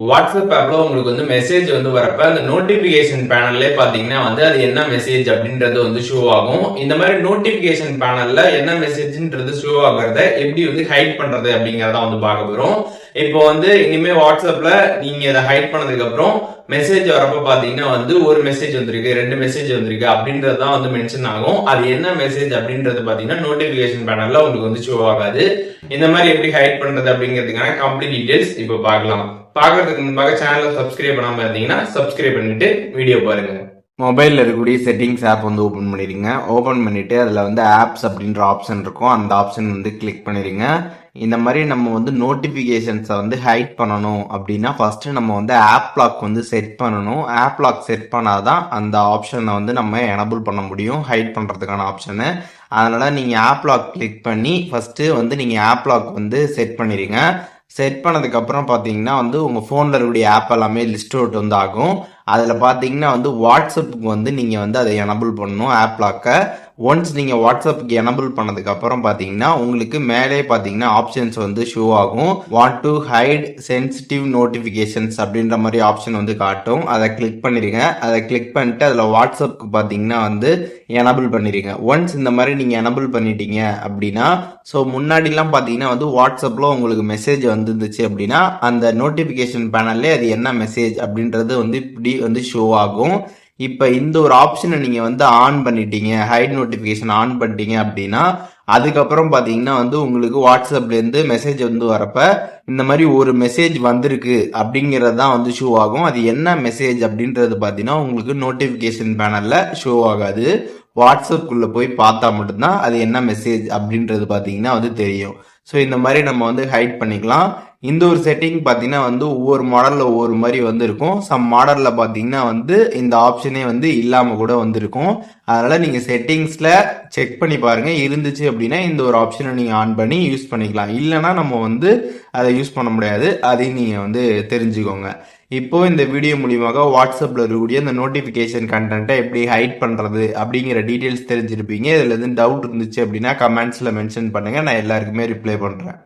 WhatsApp ஆப்ல உங்களுக்கு message வரப்ப அந்த நோட்டிபிகேஷன் பேனல்லே பாத்தீங்கன்னா அது என்ன மெசேஜ் அப்படின்றது ஷோ ஆகும். இந்த மாதிரி நோட்டிபிகேஷன் பேனல்ல என்ன மெசேஜ்ன்றது ஷோ ஆகுறத எப்படி ஹைட் பண்றது அப்படிங்கறத பார்க்க போறோம். இப்போ இனிமே வாட்ஸ்அப்ல நீங்க இதை ஹைட் பண்ணதுக்கு அப்புறம் மெசேஜ் வரப்ப பாத்தீங்கன்னா ஒரு மெசேஜ் வந்திருக்கு, 2 மெசேஜ் வந்திருக்கு அப்படின்றது தான் மென்ஷன் ஆகும். அது என்ன மெசேஜ் அப்படின்றது பாத்தீங்கன்னா நோட்டிபிகேஷன் பேனல்ல உங்களுக்கு ஷோ ஆகாது. இந்த மாதிரி எப்படி ஹைட் பண்றது அப்படிங்கிறதுக்கான கம்ப்ளீட் டீடைல்ஸ் இப்போ பார்க்கலாம். பார்க்கறதுக்கு முன்பாக சேனலை சப்ஸ்கிரைப் பண்ணாம இருந்தீங்கன்னா சப்ஸ்கிரைப் பண்ணிட்டு வீடியோ பாருங்க. மொபைலில் இருக்கக்கூடிய செட்டிங்ஸ் ஆப் ஓப்பன் பண்ணிடுங்க. ஓப்பன் பண்ணிவிட்டு அதில் ஆப்ஸ் அப்படின்ற ஆப்ஷன் இருக்கும். அந்த ஆப்ஷன் கிளிக் பண்ணிடுங்க. இந்த மாதிரி நம்ம நோட்டிஃபிகேஷன்ஸை ஹைட் பண்ணணும் அப்படின்னா ஃபஸ்ட்டு நம்ம ஆப் லாக் செட் பண்ணணும். ஆப் லாக் செட் பண்ணாதான் அந்த ஆப்ஷனை நம்ம எனபிள் பண்ண முடியும், ஹைட் பண்ணுறதுக்கான ஆப்ஷனு. அதனால் நீங்கள் ஆப் லாக் கிளிக் பண்ணி ஃபஸ்ட்டு நீங்கள் ஆப் லாக் செட் பண்ணிடுங்க. செட் பண்ணதுக்கப்புறம் பார்த்தீங்கன்னா உங்கள் ஃபோனில் இருக்கக்கூடிய ஆப் எல்லாமே லிஸ்ட் அவுட் ஆகும். அதில் பார்த்தீங்கன்னா வாட்ஸ்அப்புக்கு நீங்கள் அதை எனபிள் பண்ணணும் ஆப் லாக்கை. ஒன்ஸ் நீங்கள் வாட்ஸ்அப்புக்கு எனபிள் பண்ணதுக்கப்புறம் பார்த்தீங்கன்னா உங்களுக்கு மேலே பார்த்தீங்கன்னா ஆப்ஷன்ஸ் ஷோ ஆகும். Want to hide sensitive notifications அப்படின்ற மாதிரி ஆப்ஷன் காட்டும். அதை கிளிக் பண்ணிடுங்க. அதை கிளிக் பண்ணிட்டு அதில் வாட்ஸ்அப்புக்கு பார்த்தீங்கன்னா எனபிள் பண்ணிடுங்க. ஒன்ஸ் இந்த மாதிரி நீங்கள் எனபிள் பண்ணிட்டீங்க அப்படின்னா ஸோ முன்னாடிலாம் பார்த்தீங்கன்னா வாட்ஸ்அப்பில் உங்களுக்கு மெசேஜ் வந்துருந்துச்சு அப்படின்னா அந்த நோட்டிஃபிகேஷன் பேனல்லே அது என்ன மெசேஜ் அப்படின்றது இப்படி ஷோ ஆகும். இப்போ இந்த ஒரு ஆப்ஷனை நீங்கள் ஆன் பண்ணிட்டீங்க, ஹைட் நோட்டிஃபிகேஷன் ஆன் பண்ணிட்டீங்க அப்படின்னா அதுக்கப்புறம் பார்த்தீங்கன்னா உங்களுக்கு வாட்ஸ்அப்லேருந்து மெசேஜ் வரப்ப இந்த மாதிரி ஒரு மெசேஜ் வந்திருக்கு அப்படிங்கிறது தான் ஷோ ஆகும். அது என்ன மெசேஜ் அப்படின்றது பார்த்தீங்கன்னா உங்களுக்கு நோட்டிஃபிகேஷன் பேனலில் ஷோ ஆகாது. வாட்ஸ்அப்புக்குள்ளே போய் பார்த்தா மட்டும்தான் அது என்ன மெசேஜ் அப்படின்றது பார்த்தீங்கன்னா தெரியும். ஸோ இந்த மாதிரி நம்ம ஹைட் பண்ணிக்கலாம். இந்த ஒரு செட்டிங் பார்த்தீங்கன்னா ஒவ்வொரு மாடலில் ஒவ்வொரு மாதிரி இருக்கும். சம் மாடலில் பார்த்தீங்கன்னா இந்த ஆப்ஷனே இல்லாமல் கூட இருக்கும். அதனால் நீங்கள் செட்டிங்ஸில் செக் பண்ணி பாருங்கள். இருந்துச்சு அப்படின்னா இந்த ஒரு ஆப்ஷனை நீங்கள் ஆன் பண்ணி யூஸ் பண்ணிக்கலாம். இல்லைனா நம்ம அதை யூஸ் பண்ண முடியாது. அதையும் நீங்கள் தெரிஞ்சுக்கோங்க. இப்போ இந்த வீடியோ மூலியமாக வாட்ஸ்அப்பில் இருக்கக்கூடிய இந்த நோட்டிஃபிகேஷன் கண்டென்ட்டை எப்படி ஹைட் பண்ணுறது அப்படிங்கிற டீட்டெயில்ஸ் தெரிஞ்சிருப்பீங்க. இதில் எதுவும் டவுட் இருந்துச்சு அப்படின்னா கமெண்ட்ஸில் மென்ஷன் பண்ணுங்கள். நான் எல்லாருக்குமே ரிப்ளை பண்ணுறேன்.